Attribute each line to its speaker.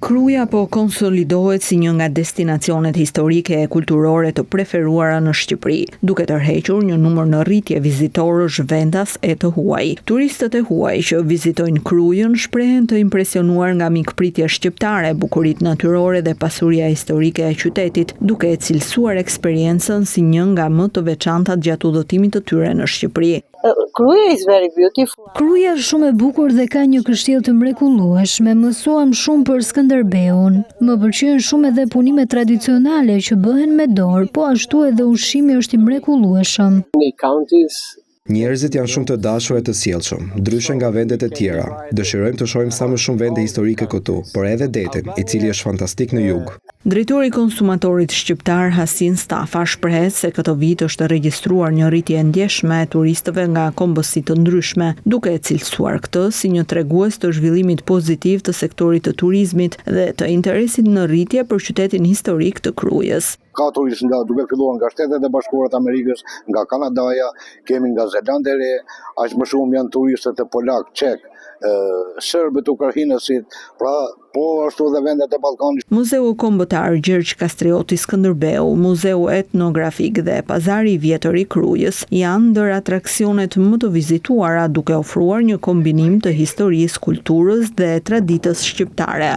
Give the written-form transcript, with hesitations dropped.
Speaker 1: Kruja po konsolidohet si një nga destinacionet historike e kulturore të preferuara në Shqipëri, duke tërhequr një numër në rritje vizitorësh vendas e të huaj. Turistët e huaj që vizitojnë Krujën shprehen të impresionuar nga mikpritja shqiptare, bukuritë natyrore dhe pasuria historike e qytetit, duke e cilësuar eksperiencën si një nga më të veçantat gjatë udhëtimit të tyre në Shqipëri.
Speaker 2: Kruja is very beautiful.
Speaker 3: Kruja është shumë e bukur dhe ka një kështjell të mrekullueshme. Mësuam shumë për Skënderbeun. Më pëlqejnë shumë edhe punimet tradicionale që bëhen me dorë, po ashtu edhe ushqimi është i mrekullueshëm.
Speaker 4: Njerëzit janë shumë të dashur e të sjellshëm, ndryshe nga vendet e tjera. Dëshirojmë të shohim sa më shumë vende historike këtu, por edhe detin, i cili është fantastik në jug.
Speaker 1: Drejtori i konsumatorit shqiptar Hasin Stafa shprehet se këtë vit është regjistruar një rritje e ndjeshme e turistëve nga kombësi të ndryshme, duke e cilësuar këtë si një tregues të zhvillimit pozitiv të sektorit të turizmit dhe të interesit në rritje për qytetin historik të Krujës.
Speaker 5: Ka turistë duke filluar nga Shtetet e Bashkuara të Amerikës, nga Kanadaja, kemi nga Zelanda e Re, aq më shumë janë turistët e polak, çek, serbët, ukrainësit, pra po ashtu edhe vendet e Ballkanit.
Speaker 1: Muzeu Kombëtar Gjergj Kastrioti Skënderbeu, Muzeu Etnografik dhe Pazari i Vjetër i Krujës janë ndër atraksionet më të vizituara, duke ofruar një kombinim të historisë, kulturës dhe traditës shqiptare.